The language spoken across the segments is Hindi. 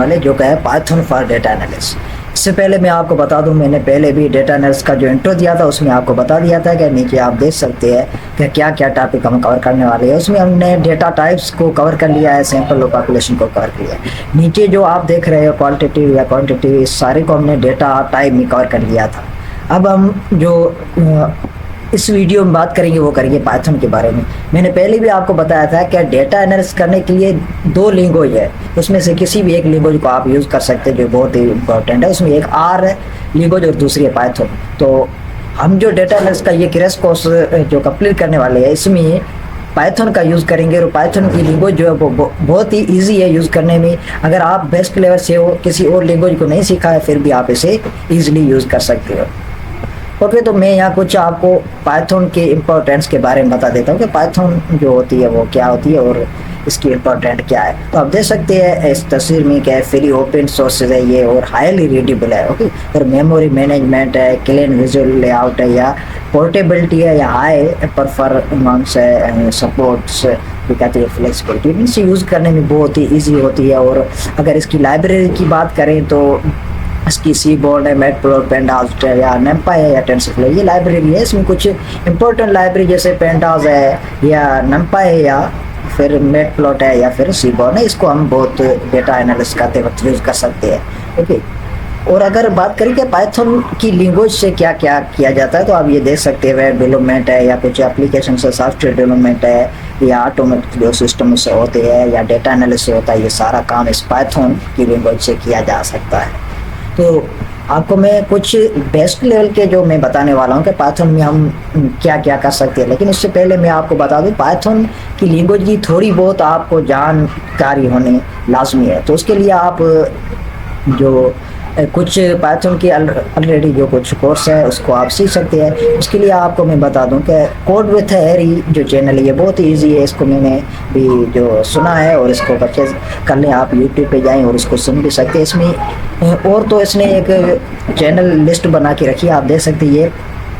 वाले जो कि है पाइथन फॉर डेटा एनालिस्ट। इससे पहले मैं आपको बता दूं, मैंने पहले भी डेटा एनालिस्ट का जो इंट्रो दिया था उसमें आपको बता दिया था कि नीचे आप देख सकते हैं कि क्या क्या टॉपिक हम कवर करने वाले हैं। उसमें हमने डेटा टाइप्स को कवर कर लिया है, सैंपल और पॉपुलेशन को कवर किया है। नीचे जो आप देख रहे हो क्वालिटेटिव या क्वांटिटेटिव, इस सारे को हमने डेटा टाइप में कवर कर लिया था। अब हम जो इस वीडियो में बात करेंगे वो करेंगे पाइथन के बारे में। मैंने पहले भी आपको बताया था कि डेटा एनालिसिस करने के लिए 2 लैंग्वेज है, उसमें से किसी भी एक लैंग्वेज को आप यूज़ कर सकते हैं जो बहुत ही इंपॉर्टेंट है। उसमें एक आर है लैंग्वेज और दूसरी है पाइथन। तो हम जो डेटा एनालिसिस का ये क्रैश कोर्स जो कंप्लीट करने वाले हैं इसमें पाइथन का यूज़ करेंगे। और पाइथन की लैंग्वेज जो है वो बहुत ही इजी है यूज़ करने में। अगर आप बेस्ट लेवल से हो, किसी और लैंग्वेज को नहीं सीखा है, फिर भी आप इसे ईजिली यूज़ कर सकते हो। ओके, तो मैं यहाँ कुछ आपको पाइथन के इम्पोर्टेंस के बारे में बता देता हूँ कि पाइथन जो होती है वो क्या होती है और इसकी इम्पोर्टेंट क्या है। तो आप देख सकते हैं इस तस्वीर में क्या है, फ्री ओपन सोर्सेज है ये और हाईली रीडेबल है। ओके, और मेमोरी मैनेजमेंट है, क्लीन विजुअल लेआउट है, या पोर्टेबिलिटी है, या हाई परफॉर्मेंस है, सपोर्ट्स कहते हैं फ्लेक्सिबिलिटी। इनसे यूज़ करने में बहुत ही ईजी होती है। और अगर इसकी लाइब्रेरी की बात करें तो इसकी सीबोर्ड है, मैटप्लॉट, पेंडास है, या नम्पाई है, या टेंसरफ्लो, ये लाइब्रेरी है। इसमें कुछ इंपॉर्टेंट लाइब्रेरी जैसे पेंडास है, या नम्पाई है, या फिर मैटप्लॉट है, या फिर सीबोर्ड है। इसको हम बहुत डेटा एनालिसिस करते वक्त यूज़ कर सकते हैं। ओके, और अगर बात करें कि पाइथन की लैंग्वेज से क्या क्या किया जाता है, तो आप ये देख सकते हैं वेब डेवलपमेंट है, या कुछ एप्लीकेशन से सॉफ्टवेयर डेवलपमेंट है, या ऑटोमेटिक जो सिस्टम से होते हैं, या डेटा एनालिसिस से होता है। ये सारा काम इस पाइथन की लैंग्वेज से किया जा सकता है। तो आपको मैं कुछ बेस्ट लेवल के जो मैं बताने वाला हूँ कि पाइथन में हम क्या क्या कर सकते हैं। लेकिन उससे पहले मैं आपको बता दूँ पाइथन की लैंग्वेज की थोड़ी बहुत आपको जानकारी होनी लाजमी है। तो उसके लिए आप जो कुछ पाइथन के ऑलरेडी जो कुछ कोर्स है उसको आप सीख सकते हैं। उसके लिए आपको मैं बता दूं कि कोड विथ हैरी जो चैनल है ये बहुत ही ईजी है। इसको मैंने भी जो सुना है और इसको परचेज कर लें, आप यूट्यूब पे जाएं और इसको सुन भी सकते हैं। इसमें और तो इसने एक चैनल लिस्ट बना के रखी है, आप देख सकते हैं, ये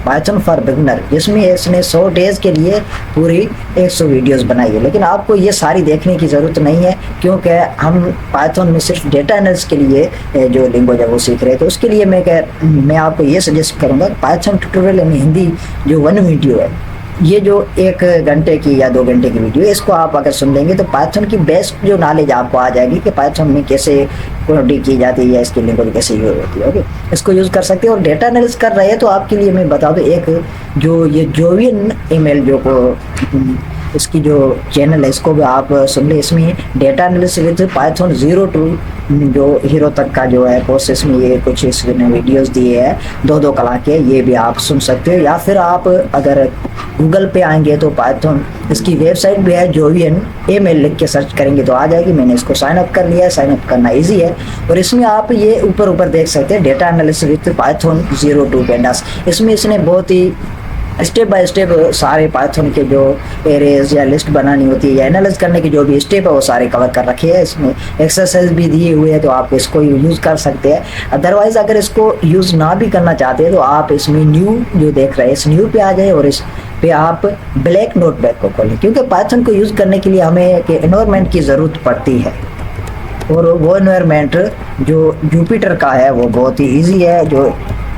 पाइथन फॉर बिगनर, जिसमें इसने 100 डेज़ के लिए पूरी 100 वीडियोस बनाई है। लेकिन आपको ये सारी देखने की ज़रूरत नहीं है, क्योंकि हम पाइथन में सिर्फ डेटा एनालिसिस के लिए जो लैंग्वेज है वो सीख रहे हैं। तो उसके लिए मैं आपको ये सजेस्ट करूँगा पाइथन ट्यूटोरियल इन हिंदी जो 1 वीडियो है, ये जो 1 घंटे की या 2 घंटे की वीडियो है, इसको आप अगर सुन लेंगे तो पाइथन की बेस्ट जो नॉलेज आपको आ जाएगी कि पाइथन में कैसे कोडिंग की जाती है या इसकी लैंग्वेज कैसे यूज होती है। ओके, इसको यूज़ कर सकते हैं। और डेटा एनालिसिस कर रहे हैं तो आपके लिए मैं बता दूं, एक जो ये जोवियन ईमेल जो को इसकी जो चैनल है इसको भी आप सुन ले। इसमें data analysis with Python 0 to जो हीरो तक का जो है कोर्सेस में ये कुछ इसने वीडियोस दिए हैं 2-2 कला के, ये भी आप सुन सकते हो। या फिर आप अगर गूगल पे आएंगे तो पाइथन इसकी वेबसाइट भी है, जोवियन ईमेल लिख के सर्च करेंगे तो आ जाएगी। मैंने इसको साइन अप कर लिया है, साइन अप करना ईजी है। और इसमें आप ये ऊपर देख सकते हैं data analysis with Python 0 to pandas. इसमें इसने बहुत ही स्टेप बाय स्टेप सारे पाइथन के जो एरेज या लिस्ट बनानी होती है या एनालाइज करने की जो भी स्टेप है वो सारे कवर कर रखे हैं। इसमें एक्सरसाइज भी दिए हुए हैं तो आप इसको यूज़ कर सकते हैं। अदरवाइज अगर इसको यूज़ ना भी करना चाहते हैं तो आप इसमें न्यू जो देख रहे हैं इस न्यू पे आ जाए और इस पे आप ब्लैक नोटपैड को खोलें, क्योंकि पाइथन को यूज़ करने के लिए हमें एक एनवायरनमेंट की ज़रूरत पड़ती है। और वो एनवायरनमेंट जो जुपिटर का है वो बहुत ही ईजी है, जो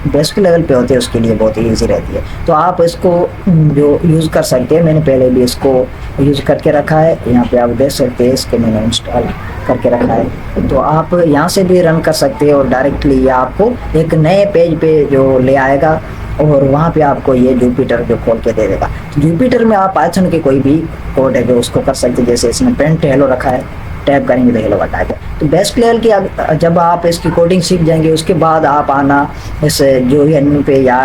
बेस्ट लेवल पे होते हैं उसके लिए बहुत ही ईजी रहती है। तो आप इसको जो यूज़ कर सकते हैं, मैंने पहले भी इसको यूज़ करके रखा है, यहाँ पे आप देख सकते हैं इसको मैंने इंस्टॉल करके रखा है। तो आप यहाँ से भी रन कर सकते हैं और डायरेक्टली ये आपको एक नए पेज पे जो ले आएगा और वहाँ पे आपको ये जुपिटर जो खोल के दे देगा। तो जुपिटर में आप पाइथन के कोई भी कोड है जो उसको कर सकते हैं, जैसे इसमें पेंट हेलो रखा है, टैप करेंगे तो हेलो बटा है। तो बेस्ट लेवल की जब आप इसकी कोडिंग सीख जाएंगे उसके बाद आप आना इस जो एन पे या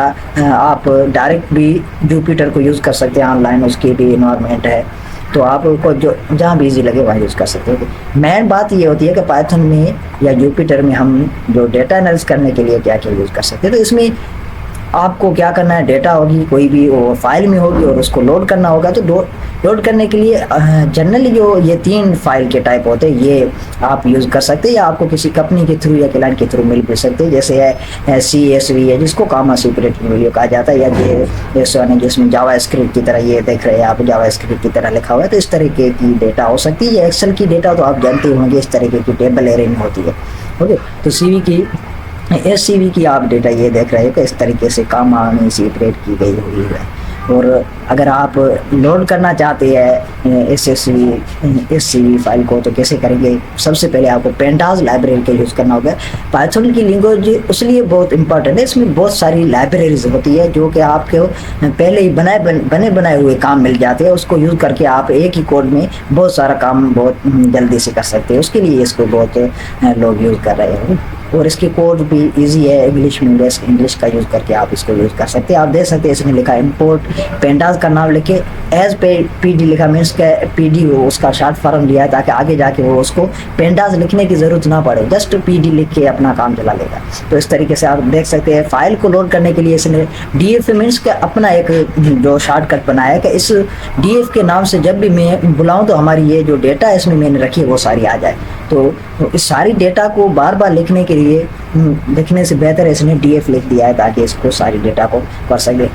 आप डायरेक्ट भी जुपिटर को यूज़ कर सकते हैं ऑनलाइन, उसकी भी इन्वायरमेंट है तो आपको जो जहाँ भी इजी लगे वहाँ यूज़ कर सकते हैं। मेन बात ये होती है कि पाइथन में या जुपिटर में हम जो डेटा एनालिसिस करने के लिए क्या क्या यूज़ कर सकते हैं। तो इसमें आपको क्या करना है, डेटा होगी कोई भी वो फाइल में होगी और उसको लोड करना होगा। तो लोड करने के लिए जनरली जो ये 3 फाइल के टाइप होते हैं ये आप यूज़ कर सकते हैं, या आपको किसी कंपनी के थ्रू या क्लाइंट के थ्रू मिल भी सकते हैं। जैसे है CSV है जिसको कॉमा सेपरेटेड वीडियो कहा जाता है, या JSON है जिसमें जावा स्क्रिप्ट की तरह ये देख रहे हैं आप, जावा स्क्रिप्ट की तरह लिखा हुआ है। तो इस तरीके की डेटा हो सकती है। ये एक्सेल की डेटा तो आप जानते होंगे इस तरीके की टेबल अरेंज होती है। ओके, तो SCV की आप डेटा ये देख रहे हो कि इस तरीके से कॉमा में सेपरेट की गई हुई है। और अगर आप लोड करना चाहते हैं SCV फाइल को तो कैसे करेंगे? सबसे पहले आपको पेंटाज लाइब्रेरी का यूज़ करना होगा। पाइथन की लैंग्वेज इसलिए बहुत इंपॉर्टेंट है, इसमें बहुत सारी लाइब्रेरीज होती है जो कि आपको पहले ही बने बनाए हुए काम मिल जाते हैं। उसको यूज़ करके आप एक ही कोड में बहुत सारा काम बहुत जल्दी से कर सकते हैं। उसके लिए इसको बहुत लोग यूज़ कर रहे हैं, और इसके कोड भी इजी है। इंग्लिश में इंग्लिश का यूज़ करके आप इसको यूज़ कर सकते हैं। आप देख सकते हैं इसमें लिखा इंपोर्ट पेंडाज का नाम लिखे एज PD लिखा, मीन्स का PD हो उसका शॉर्ट फॉर्म लिया है ताकि आगे जाके वो उसको पेंडाज लिखने की ज़रूरत ना पड़े, जस्ट PD लिख के अपना काम चला लेगा। तो इस तरीके से आप देख सकते हैं। फाइल को लोड करने के लिए इसने DF मीन्स का अपना एक जो शॉर्टकट बनाया है कि इस DF के नाम से जब भी मैं बुलाऊँ तो हमारी ये जो डेटा इसमें मैंने रखी है वो सारी आ जाए। तो इस सारी डेटा को बार बार लिखने के लिए लिखने से बेहतर है इसने DF लिख दिया है ताकि इसको सारी डेटा को कर सके।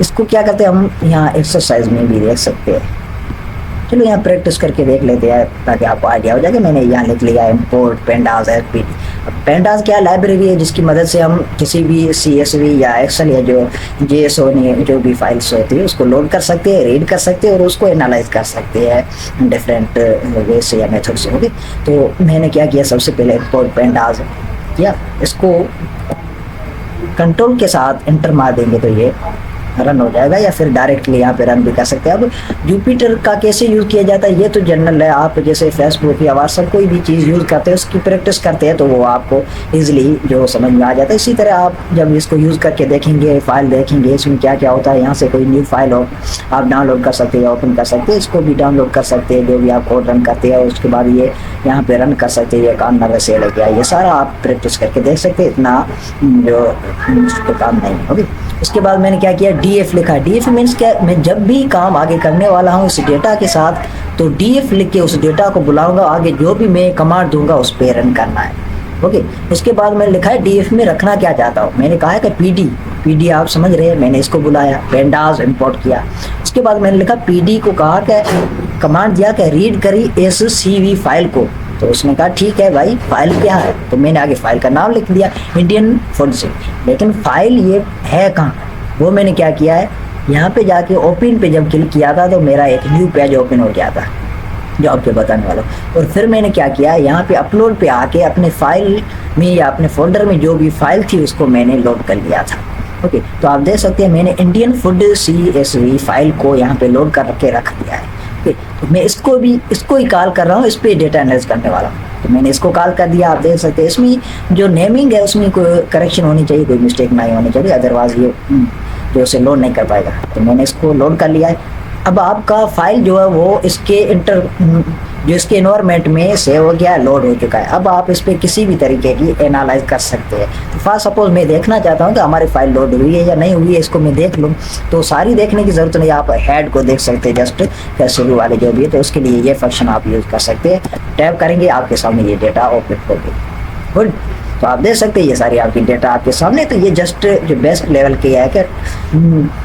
इसको क्या करते हैं हम यहाँ एक्सरसाइज में भी देख सकते हैं। चलो यहाँ प्रैक्टिस करके देख लेते हैं ताकि आपको आइडिया हो जाएगा। मैंने यहाँ लिख लिया इंपोर्ट पेंडाज PD। पेंडाज क्या लाइब्रेरी है जिसकी मदद से हम किसी भी CSV या एक्सेल या जो JSON जो भी फाइल्स होती है उसको लोड कर सकते हैं, रीड कर सकते हैं और उसको एनालाइज कर सकते हैं डिफरेंट वे से या मेथड से। ओके, तो मैंने क्या किया, सबसे पहले इंपोर्ट पेंडाज किया, इसको कंट्रोल के साथ एंटर मार देंगे तो ये रन हो जाएगा, या फिर डायरेक्टली यहाँ पे रन भी कर सकते हैं। अब जुपिटर का कैसे यूज़ किया जाता है ये तो जनरल है। आप जैसे फेसबुक या व्हाट्सएप कोई भी चीज़ यूज़ करते हैं उसकी प्रैक्टिस करते हैं तो वो आपको इजीली जो समझ में आ जाता है। इसी तरह आप जब इसको यूज़ करके देखेंगे, फाइल देखेंगे इसमें क्या क्या होता है, यहाँ से कोई न्यू फाइल हो आप डाउनलोड कर सकते हैं, ओपन कर सकते हैं, इसको भी डाउनलोड कर सकते हैं जो भी आप कोड रन करते हैं। उसके बाद ये यहाँ पे रन कर सकते हैं, ये काम नगर से लग गया, ये सारा आप प्रैक्टिस करके देख सकते हैं। इतना जो काम नहीं होगी। उसके बाद मैंने क्या किया, DF लिखा। DF मीन्स क्या, मैं जब भी काम आगे करने वाला हूँ इस डेटा के साथ तो DF लिख के उस डेटा को बुलाऊंगा, आगे जो भी मैं कमांड दूंगा उस पर रन करना है। ओके, उसके बाद मैंने लिखा है DF में रखना क्या चाहता हूँ। मैंने कहा है कि PD आप समझ रहे हैं, मैंने इसको बुलाया, पेंडाज इंपोर्ट किया। उसके बाद मैंने लिखा PD को कहा कि कमांड दिया कि रीड करी SCV फाइल को, तो उसने कहा ठीक है भाई फाइल क्या है, तो मैंने आगे फाइल का नाम लिख दिया इंडियन फूड से। लेकिन फाइल ये है कहाँ, वो मैंने क्या किया है, यहाँ पे जाके ओपन पे जब क्लिक किया था तो मेरा एक न्यू पेज ओपन हो गया था जो आपको बताने वाला हूँ। और फिर मैंने क्या किया, यहाँ पे अपलोड पे आके अपने फाइल में या अपने फोल्डर में जो भी फाइल थी उसको मैंने लोड कर लिया था। ओके, तो आप देख सकते हैं मैंने इंडियन फूड CSV फाइल को यहाँ पे लोड करके रख दिया है। ओके, तो मैं इसको ही कॉल कर रहा हूँ, इस पर डेटा एनालाइज करने वाला हूँ। तो मैंने इसको कॉल कर दिया। आप देख सकते हैं इसमें जो नेमिंग है उसमें कोई करेक्शन होनी चाहिए, कोई मिस्टेक नहीं होनी चाहिए, अदरवाइज ये जो उसे लोड नहीं कर पाएगा। तो मैंने इसको लोड कर लिया है। अब आपका फाइल जो है वो इसके जो इसके एनवायरनमेंट में सेव हो गया, लोड हो चुका है। अब आप इस पर किसी भी तरीके की एनालाइज कर सकते हैं। तो फर्स्ट सपोज मैं देखना चाहता हूँ कि हमारी फाइल लोड हुई है या नहीं हुई है, इसको मैं देख लूँ। तो सारी देखने की जरूरत नहीं, आप हेड को देख सकते हैं जस्ट शुरू वाले जो भी है। तो उसके लिए ये फंक्शन आप यूज कर सकते हैं। टैप करेंगे आपके सामने ये डेटा ओपन होगी। गुड, तो आप देख सकते हैं ये सारी आपकी डेटा आपके सामने। तो ये जस्ट जो बेस्ट लेवल की है कि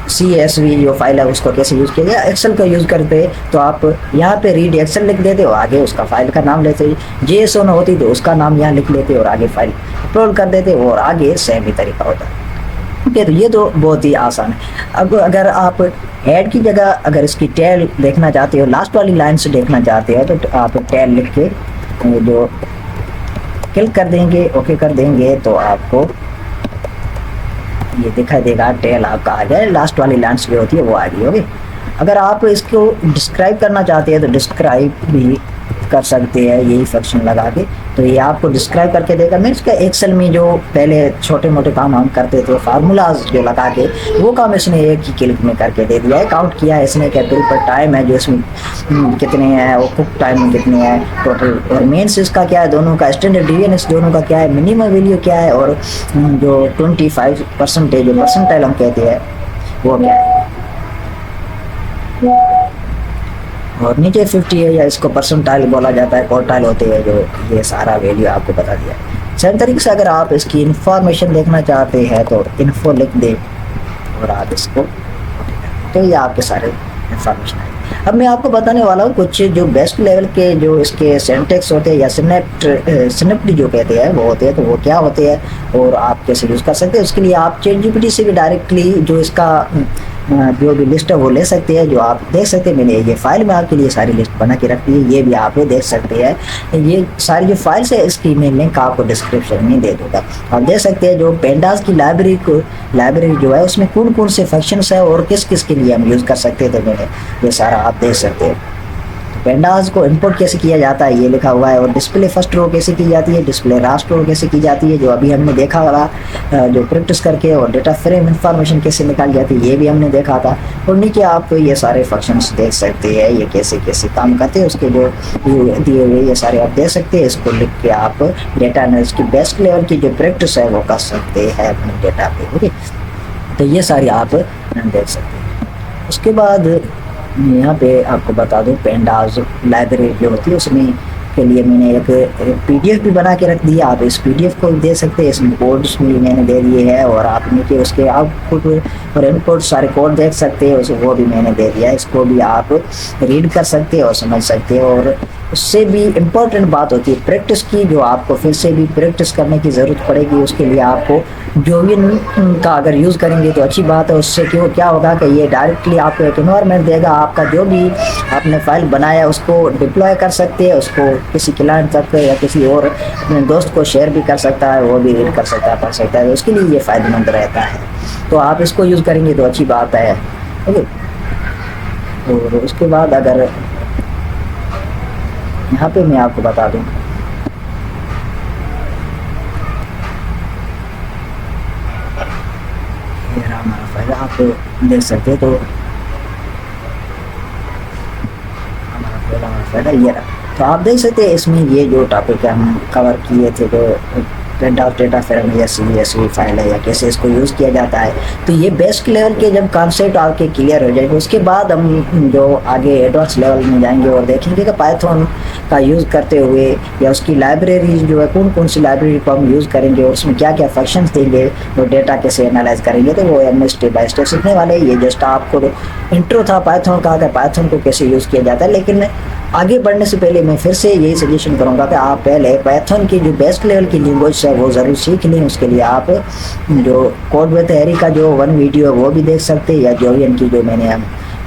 CSV जो फाइल है उसको कैसे यूज़ किया जाए। एक्सेल का यूज़ करते हैं तो आप यहाँ पे रीड एक्सेल लिख देते हो, आगे उसका फाइल का नाम लेते हो। JSON होती तो उसका नाम यहाँ लिख लेते और आगे फाइल अपलोड कर देते और आगे सेम ही तरीका होता है। ओके, तो ये तो बहुत ही आसान है। अब अगर आप हेड की जगह अगर इसकी टेल देखना चाहते हो, लास्ट वाली लाइन से देखना चाहते हो, तो आप टेल लिख के जो क्लिक कर देंगे, ओके कर देंगे, तो आपको ये दिखाई देगा टेल आपका आ जाए। लास्ट वाली लाइन्स जो होती है वो आ गई होगी। अगर आप इसको डिस्क्राइब करना चाहते हैं तो डिस्क्राइब भी कर सकते हैं यही फंक्शन लगा के। तो ये आपको डिस्क्राइब करके देगा। मैं इसका एक्सेल में जो पहले छोटे मोटे काम हम करते थे फार्मूलाज जो लगा के, वो काम इसने एक ही क्लिक में करके दे दिया है। काउंट किया है इसने, क्या बिल पर टाइम है जो इसमें कितने हैं, और कुक टाइम में कितने हैं टोटल, और मेंस इसका क्या है, दोनों का स्टैंडर्ड डिवीजन इस दोनों का क्या है, मिनिमम वैल्यू क्या है, और जो 25% जो परसेंटाइल हम कहते हैं वो क्या है। और नीचे 50 है या इसको परसेंटाइल बोला जाता है, क्वार्टाइल होते हैं जो, ये सारा वैल्यू आपको बता दिया है। सेम तरीके से अगर आप इसकी इंफॉर्मेशन देखना चाहते हैं तो इन्फो लिख दें और आप इसको, तो ये आपके सारे इंफॉर्मेशन है। अब मैं आपको बताने वाला हूँ कुछ जो बेस्ट लेवल के जो इसके सिंटैक्स होते हैं या स्निप्ट जो कहते हैं वो होते हैं, तो वो क्या होते हैं और आप कैसे यूज़ कर सकते हैं। उसके लिए आप ChatGPT से भी डायरेक्टली जो इसका जो भी लिस्ट है वो ले सकते हैं, जो आप देख सकते हैं। मैंने ये फाइल में आपके लिए सारी लिस्ट बना के रखी है, ये भी आप देख सकते हैं। ये सारी जो फाइल्स है इसकी मैं लिंक आपको डिस्क्रिप्शन में दे दूँगा। आप देख सकते हैं जो पेंडास की लाइब्रेरी जो है उसमें कौन कौन से फंक्शंस है और किस किस के लिए हम यूज़ कर सकते हैं, तो मैंने ये सारा आप देख सकते हैं। पेंडास को इंपोर्ट कैसे किया जाता है ये लिखा हुआ है, और डिस्प्ले फर्स्ट रो कैसे की जाती है, डिस्प्ले लास्ट रो कैसे की जाती है, जो अभी हमने देखा वाला जो प्रैक्टिस करके, और डेटा फ्रेम इंफॉर्मेशन कैसे निकाली जाती है ये भी हमने देखा था। और नीचे आप ये सारे फंक्शंस देख सकते हैं, ये कैसे कैसे काम करते हैं उसके जो दिए हुए ये सारे आप देख सकते हैं। इसको लिख के आप डेटा एनालिसिस की बेस्ट लेवल की जो प्रैक्टिस है वो कर सकते हैं अपने डेटा पे। ओके, तो ये सारी आप देख सकते हैं। उसके बाद यहाँ पे आपको बता दूँ पेंडास लाइब्रेरी जो होती है उसमें के लिए मैंने एक PDF भी बना के रख दिया। आप इस PDF को दे सकते हैं, इसमें कोड्स भी मैंने दे दिए हैं, और आप नीचे उसके आउटपुट और इनपुट सारे कोड देख सकते हैं, उसे वो भी मैंने दे दिया है। इसको भी आप रीड कर सकते हैं और समझ सकते हैं। और उससे भी इम्पोर्टेंट बात होती है प्रैक्टिस की, जो आपको फिर से भी प्रैक्टिस करने की ज़रूरत पड़ेगी। उसके लिए आपको जोवियन का अगर यूज़ करेंगे तो अच्छी बात है। उससे क्यों क्या होगा कि ये डायरेक्टली आपको एक इन्वायरमेंट देगा, आपका जो भी आपने फाइल बनाया उसको डिप्लॉय कर सकते हैं, उसको किसी क्लाइंट तक या किसी और अपने दोस्त को शेयर भी कर सकता है, वो भी रीड कर सकता है, पढ़ सकता है। तो उसके लिए ये फ़ायदेमंद रहता है, तो आप इसको यूज़ करेंगे तो अच्छी बात है। ओके, और उसके बाद अगर यहाँ पे मैं आपको बता दूँ, ये रहा हमारा फायदा, आप देख सकते हैं। तो हमारा पहला फायदा ये रहा। तो आप देख सकते हैं इसमें ये जो टॉपिक हम कवर किए थे, तो पेंडास डेटा फ्रेम या CSV फाइल है या कैसे इसको यूज़ किया जाता है, तो ये बेस्ट लेवल के जब कॉन्सेप्ट आपके क्लियर हो जाएंगे उसके बाद हम जो आगे एडवांस लेवल में जाएंगे और देखेंगे कि पाइथन का यूज़ करते हुए या उसकी लाइब्रेरी जो है कौन कौन सी लाइब्रेरी को हम यूज़ करेंगे और उसमें क्या क्या फंक्शंस देंगे और डेटा कैसे एनालाइज करेंगे, तो वो हम स्टेप बाय स्टेप सीखने वाले हैं। ये जस्ट आपको इंट्रो था पाइथन का, कि पाइथन को कैसे यूज़ किया जाता है। लेकिन आगे बढ़ने से पहले मैं फिर से यही सजेशन करूंगा कि आप पहले पाइथन की जो बेस्ट लेवल की लैंग्वेज है वो ज़रूर सीख लें। उसके लिए आप जो कोड विद हैरी का जो 1 वीडियो है वो भी देख सकते हैं, या जोवियन की जो मैंने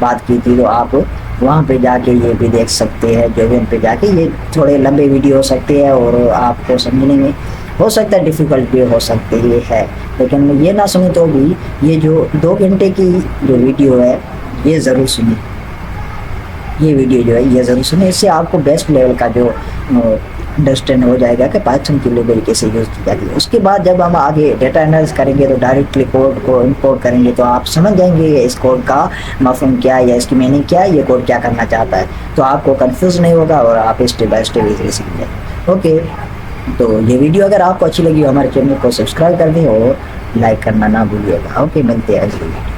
बात की थी तो आप वहाँ पे जाके ये भी देख सकते हैं। जोवियन पे जाके ये थोड़े लंबे वीडियो हो सकते हैं और आपको समझने में हो सकता है डिफ़िकल्ट भी हो सकती है, लेकिन ये ना सुने तो भी ये जो 2 घंटे की जो वीडियो है ये ज़रूर सुनिए। ये वीडियो जो है ये ज़रूर सुने, इससे आपको बेस्ट लेवल का जो अंडरस्टैंड हो जाएगा कि पाइथन की लाइब्रेरी कैसे यूज़ की जाती है। उसके बाद जब हम आगे डेटा एनालिसिस करेंगे तो डायरेक्टली कोड को इंपोर्ट करेंगे, तो आप समझ जाएंगे इस कोड का मफहूम क्या है या इसकी मीनिंग क्या है, ये कोड क्या करना चाहता है, तो आपको कंफ्यूज नहीं होगा और आप स्टेप बाय स्टेप इजीली सीख जाएंगे। ओके, तो ये वीडियो अगर आपको अच्छी लगी हो हमारे चैनल को सब्सक्राइब कर दें और लाइक करना ना भूलिएगा। ओके, मिलते हैं अगली वीडियो।